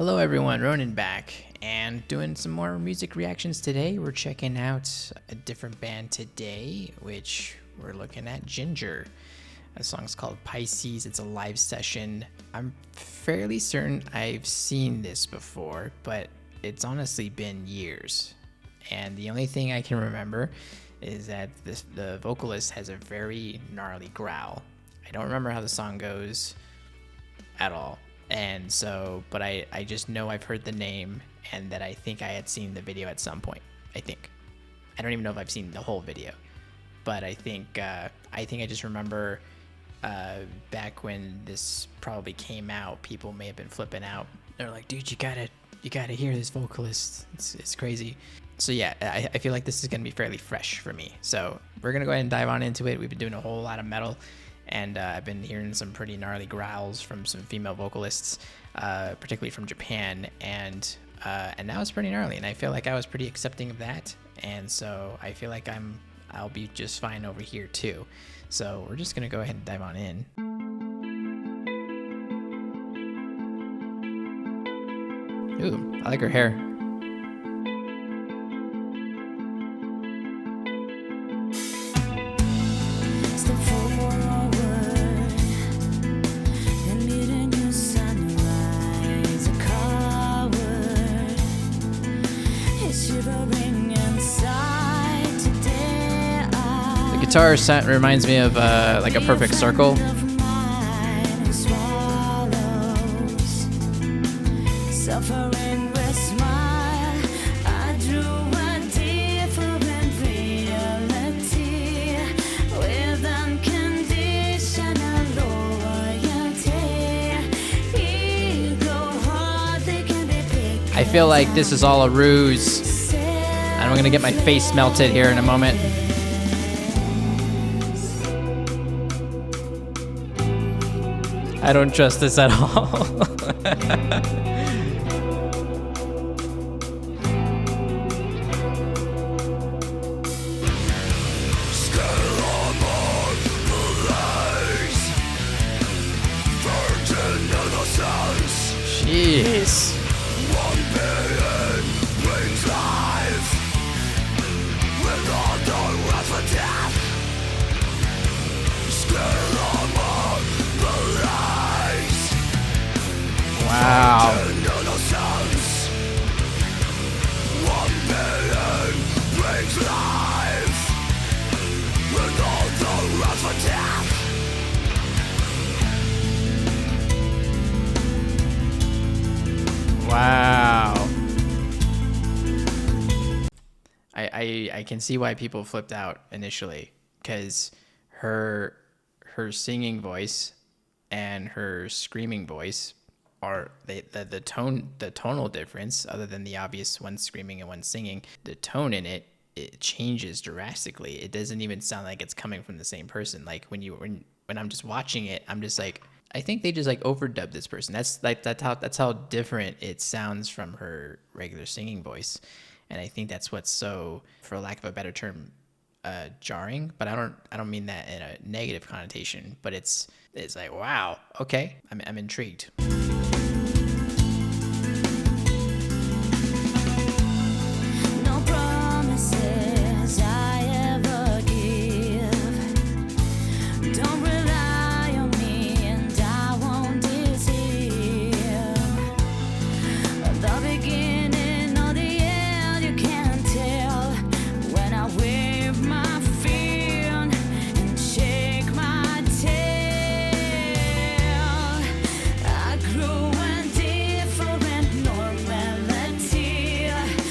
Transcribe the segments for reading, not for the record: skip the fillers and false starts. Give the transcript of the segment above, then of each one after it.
Hello everyone, Ronan back, and doing some more music reactions today. We're checking out a different band today, which we're looking at Jinjer. The song's called Pisces. It's a live session. I'm fairly certain I've seen this before, but it's honestly been years. And the only thing I can remember is that the vocalist has a very gnarly growl. I don't remember how the song goes at all. And so, but I just know I've heard the name and that I think I had seen the video at some point. I don't even know if I've seen the whole video, but I think I just remember back when this probably came out, people may have been flipping out. They're like, dude, you gotta hear this vocalist. It's crazy. So yeah, I feel like this is gonna be fairly fresh for me. So we're gonna go ahead and dive on into it. We've been doing a whole lot of metal. And I've been hearing some pretty gnarly growls from some female vocalists, particularly from Japan, and that was pretty gnarly. And I feel like I was pretty accepting of that, and so I feel like I'll be just fine over here too. So we're just gonna go ahead and dive on in. Ooh, I like her hair. Guitar set reminds me of like a perfect circle. I feel like this is all a ruse, and I'm gonna get my face melted here in a moment. I don't trust this at all. Jeez. Wow. Wow. I can see why people flipped out initially, because her singing voice and her screaming voice are the tonal difference, other than the obvious one screaming and one singing, the tone in it changes drastically. It doesn't even sound like it's coming from the same person. Like when I'm just watching it, I'm just like, I think they just like overdubbed this person. That's how different it sounds from her regular singing voice. And I think that's what's so, for lack of a better term, jarring. But I don't mean that in a negative connotation, but it's like, wow, okay, I'm intrigued.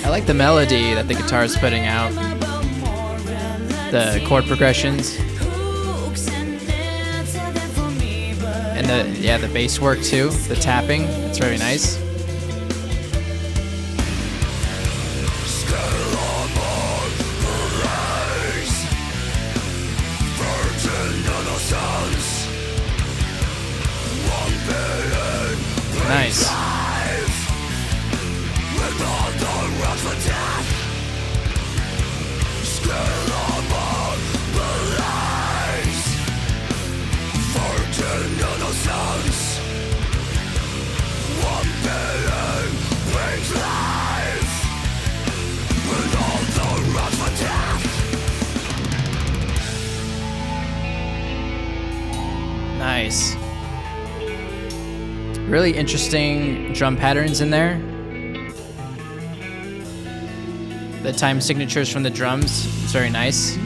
I like the melody that the guitar is putting out, the chord progressions, and the bass work too, the tapping. It's very nice. Nice. One Really interesting drum patterns in there. The time signatures from the drums, it's very nice.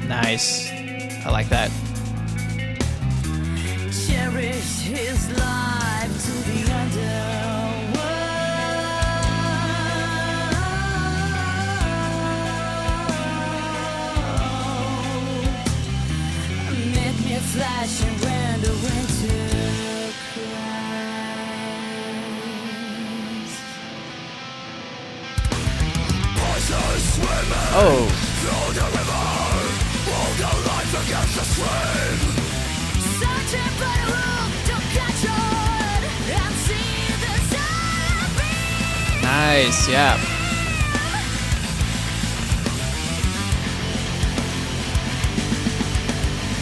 Nice. I like that. Cherish his life to the underworld. Make me flash and render winter cries. Oh. Nice, yeah.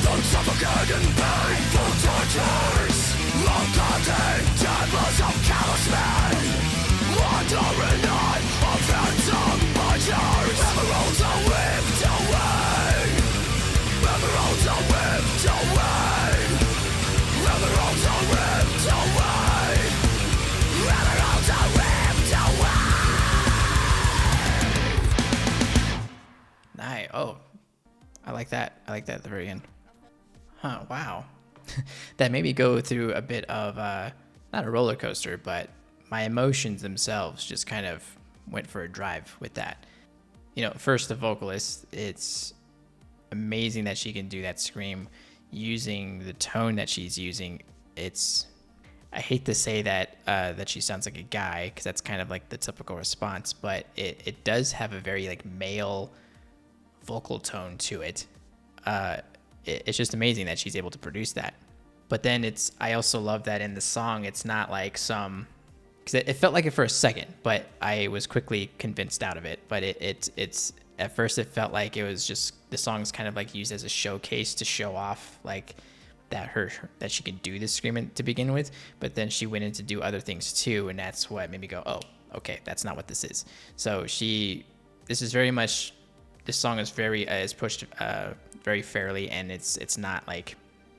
Don't suffocate in painful tortures, long-cutting tables of callous men, wandering on of phantom butchers. Emeralds are whipped away. Emeralds are whipped away. Emeralds are whipped away. Emeralds are whipped away. Nice. Oh, I like that. I like that at the very end. Huh, wow. That made me go through a bit of, not a roller coaster, but my emotions themselves just kind of went for a drive with that. You know, first, the vocalist, it's amazing that she can do that scream using the tone that she's using. I hate to say that that she sounds like a guy, because that's kind of like the typical response, but it does have a very like male vocal tone to it. It's just amazing that she's able to produce that. But then I also love that in the song, it's not like because it felt like it for a second, but I was quickly convinced out of it. But it's at first it felt like it was just the song's kind of like used as a showcase to show off like that she can do this screaming to begin with. But then she went in to do other things too, and that's what made me go, oh, okay, that's not what this is. So this is very much. This song is pushed very fairly, and it's not like,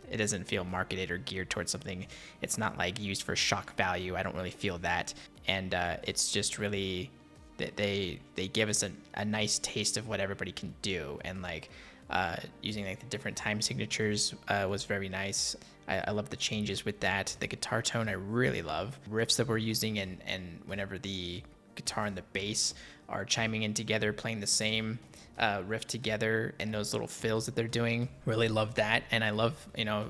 it doesn't feel marketed or geared towards something. It's not like used for shock value. I don't really feel that, and it's just really that they give us a nice taste of what everybody can do, and like using like the different time signatures was very nice. I love the changes with that. The guitar tone I really love. Riffs that we're using, and whenever the guitar and the bass are chiming in together, playing the same riff together, and those little fills that they're doing, really love that. And I love,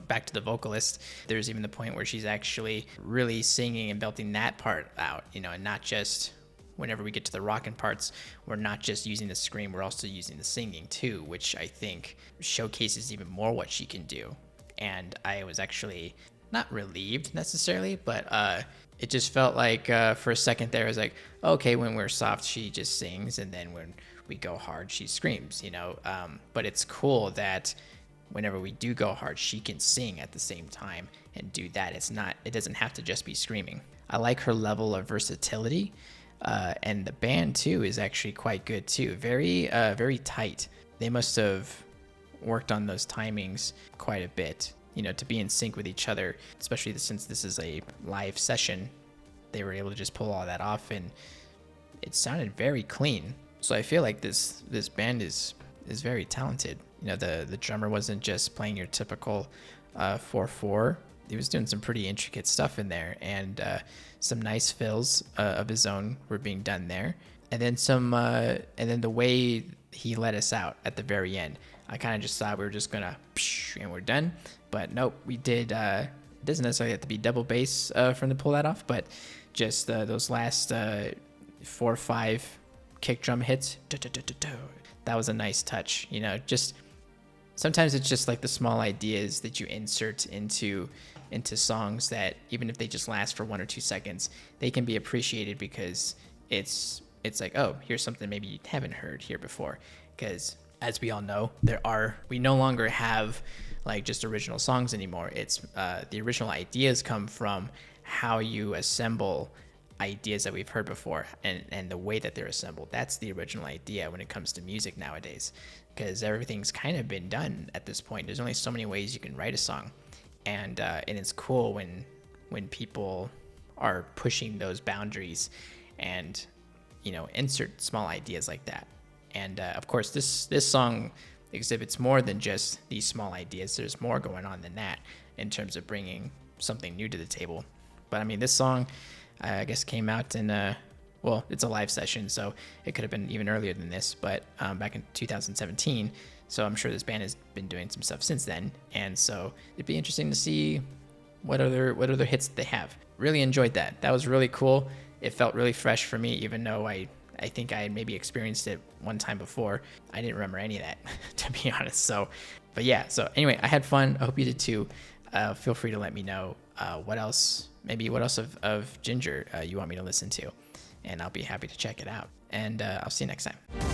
back to the vocalist, there's even the point where she's actually really singing and belting that part out, and not just whenever we get to the rockin' parts, we're not just using the scream, we're also using the singing too, which I think showcases even more what she can do. And I was actually not relieved necessarily, but it just felt like for a second there, I was like, okay, when we're soft, she just sings, and then when we go hard, she screams, but it's cool that whenever we do go hard, she can sing at the same time and do that. It doesn't have to just be screaming. I like her level of versatility, and the band too is actually quite good too. Very, very tight. They must have worked on those timings quite a bit, to be in sync with each other, especially since this is a live session. They were able to just pull all that off, and it sounded very clean. So I feel like this band is very talented. The drummer wasn't just playing your typical 4/4. He was doing some pretty intricate stuff in there, and some nice fills of his own were being done there. And then the way he let us out at the very end, I kind of just thought we were just gonna and we're done. But nope, we did. It doesn't necessarily have to be double bass from to pull that off, but just those last 4 or 5 kick drum hits. That was a nice touch. Just sometimes it's just like the small ideas that you insert into songs that, even if they just last for 1 or 2 seconds, they can be appreciated because it's like, oh, here's something maybe you haven't heard here before. Because as we all know, we no longer have like just original songs anymore. It's the original ideas come from how you assemble ideas that we've heard before, and the way that they're assembled. That's the original idea when it comes to music nowadays, because everything's kind of been done at this point. There's only so many ways you can write a song, and it's cool when people are pushing those boundaries and insert small ideas like that. And of course, this song exhibits more than just these small ideas. There's more going on than that in terms of bringing something new to the table. But I mean, this song, I guess, came out in well, it's a live session, so it could have been even earlier than this, but back in 2017. So I'm sure this band has been doing some stuff since then, and so it'd be interesting to see what other hits they have. Really enjoyed that. That was really cool. It felt really fresh for me, even though I think I had maybe experienced it one time before. I didn't remember any of that, to be honest. So, but yeah. So anyway, I had fun. I hope you did too. Feel free to let me know what else of Jinjer you want me to listen to, and I'll be happy to check it out. And I'll see you next time.